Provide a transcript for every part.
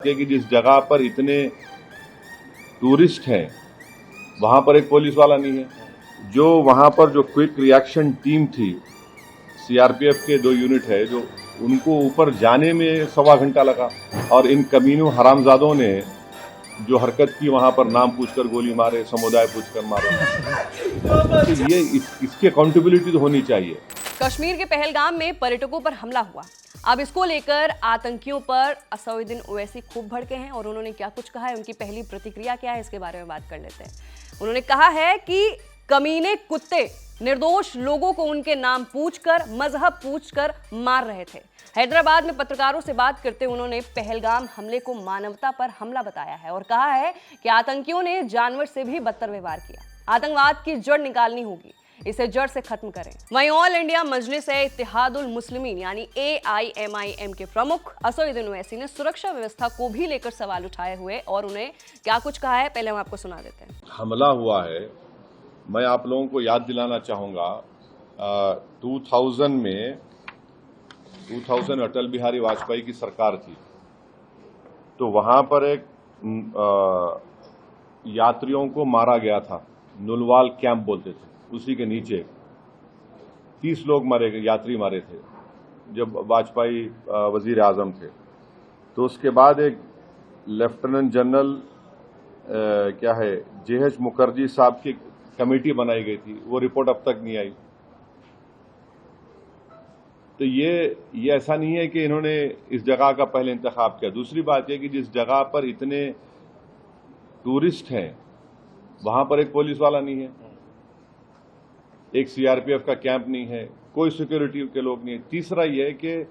कि जिस जगह पर इतने टूरिस्ट हैं वहां पर एक पुलिस वाला नहीं है। जो वहां पर जो क्विक रिएक्शन टीम थी, सीआरपीएफ के 2 यूनिट है, जो उनको ऊपर जाने में सवा घंटा लगा। और इन कमीनों हरामजादों ने जो हरकत की वहां पर नाम पूछकर गोली मारे, समुदाय पूछकर मारे। तो ये इसकी अकाउंटेबिलिटी तो होनी चाहिए। कश्मीर के पहलगाम में पर्यटकों पर हमला हुआ। अब इसको लेकर आतंकियों पर असदुद्दीन ओवैसी खूब भड़के हैं और उन्होंने क्या कुछ कहा है, उनकी पहली प्रतिक्रिया क्या है, इसके बारे में बात कर लेते हैं। उन्होंने कहा है कि कमीने कुत्ते निर्दोष लोगों को उनके नाम पूछकर, मजहब पूछकर मार रहे थे। हैदराबाद में पत्रकारों से बात करते हुए उन्होंने पहलगाम हमले को मानवता पर हमला बताया है और कहा है कि आतंकियों ने जानवर से भी बदतर व्यवहार किया। आतंकवाद की जड़ निकालनी होगी, इसे जड़ से खत्म करें। वहीं ऑल इंडिया मजलिस-ए-इत्तेहादुल मुस्लिमीन यानी AIMIM के प्रमुख असदुद्दीन ओवैसी ने सुरक्षा व्यवस्था को भी लेकर सवाल उठाए हुए और उन्हें क्या कुछ कहा है, पहले हम आपको सुना देते हैं। हमला हुआ है, मैं आप लोगों को याद दिलाना चाहूंगा 2000 अटल बिहारी वाजपेयी की सरकार थी, तो वहां पर एक यात्रियों को मारा गया था, नुलवाल कैंप बोलते थे, उसी के नीचे 30 लोग मारे गए, यात्री मारे थे जब वाजपेयी वजीर आजम थे। तो उसके बाद एक लेफ्टिनेंट जनरल JH मुखर्जी साहब की कमेटी बनाई गई थी, वो रिपोर्ट अब तक नहीं आई। तो ये ऐसा नहीं है कि इन्होंने इस जगह का पहले इंतखाब किया। दूसरी बात यह कि जिस जगह पर इतने टूरिस्ट हैं वहां पर एक पुलिस वाला नहीं है, एक सीआरपीएफ का कैंप नहीं है, कोई सिक्योरिटी के लोग नहीं है। तीसरा यह है कि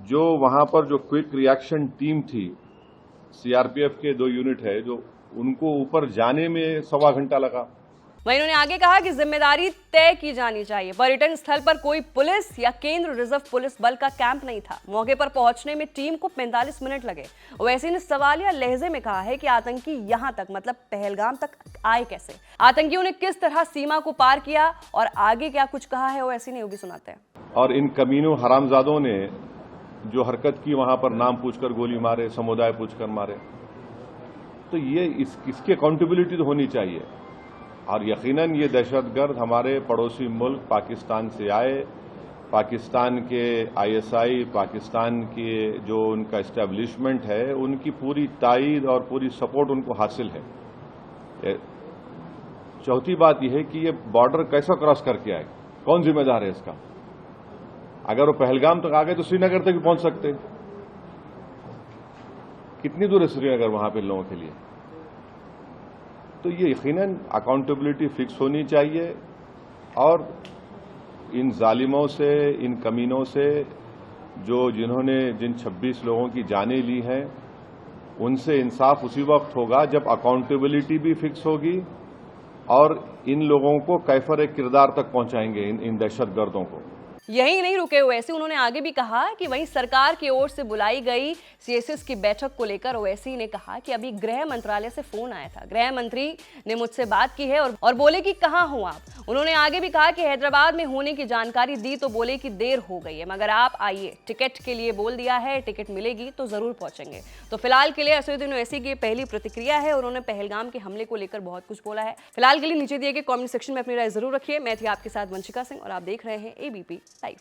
जो वहां पर जो क्विक रिएक्शन टीम थी, सीआरपीएफ के 2 यूनिट है, जो उनको ऊपर जाने में सवा घंटा लगा। वहीं उन्होंने आगे कहा कि जिम्मेदारी तय की जानी चाहिए। पर्यटन स्थल पर कोई पुलिस या केंद्र रिजर्व पुलिस बल का कैंप नहीं था। मौके पर पहुंचने में टीम को 45 मिनट लगे। ओवैसी ने सवालिया लहजे में कहा है कि आतंकी यहां तक मतलब पहलगाम तक आए कैसे, आतंकियों ने किस तरह सीमा को पार किया और आगे क्या कुछ कहा है ओवैसी ने, वो भी सुनाते हैं। और इन कमीनों हरामजादों ने जो हरकत की वहां पर नाम पूछकर गोली मारे, समुदाय पूछकर मारे। तो ये इसकी अकाउंटेबिलिटी तो होनी चाहिए। और यकीनन ये दहशतगर्द हमारे पड़ोसी मुल्क पाकिस्तान से आए, पाकिस्तान के ISI, पाकिस्तान के जो उनका एस्टेब्लिशमेंट है, उनकी पूरी ताईद और पूरी सपोर्ट उनको हासिल है। चौथी बात यह है कि ये बॉर्डर कैसा क्रॉस करके आए, कौन जिम्मेदार है इसका? अगर वो पहलगाम तक आ गए तो श्रीनगर तक भी पहुंच सकते। कितनी दूर है श्रीनगर वहां पे लोगों के लिए? तो ये यकीनन अकाउंटेबिलिटी फिक्स होनी चाहिए और इन जालिमों से, इन कमीनों से जिन 26 लोगों की जानें ली हैं, उनसे इंसाफ उसी वक्त होगा जब अकाउंटेबिलिटी भी फिक्स होगी और इन लोगों को कैफर किरदार तक पहुंचाएंगे, इन दहशतगर्दों को। यही नहीं रुके ओवैसी, उन्होंने आगे भी कहा कि वहीं सरकार की ओर से बुलाई गई CSS की बैठक को लेकर ओवैसी ने कहा कि अभी गृह मंत्रालय से फोन आया था, गृह मंत्री ने मुझसे बात की है और बोले कि कहां हो आप। उन्होंने आगे भी कहा कि हैदराबाद में होने की जानकारी दी तो बोले कि देर हो गई है, मगर आप आइए, टिकट के लिए बोल दिया है, टिकट मिलेगी तो जरूर पहुंचेंगे। तो फिलहाल के लिए असदुद्दीन ओवैसी की पहली प्रतिक्रिया है और उन्होंने पहलगाम के हमले को लेकर बहुत कुछ बोला है। फिलहाल के लिए नीचे दिए गए कमेंट सेक्शन में अपनी राय जरूर रखिए। मैं थी आपके साथ वंशिका सिंह और आप देख रहे हैं ABP लाइव।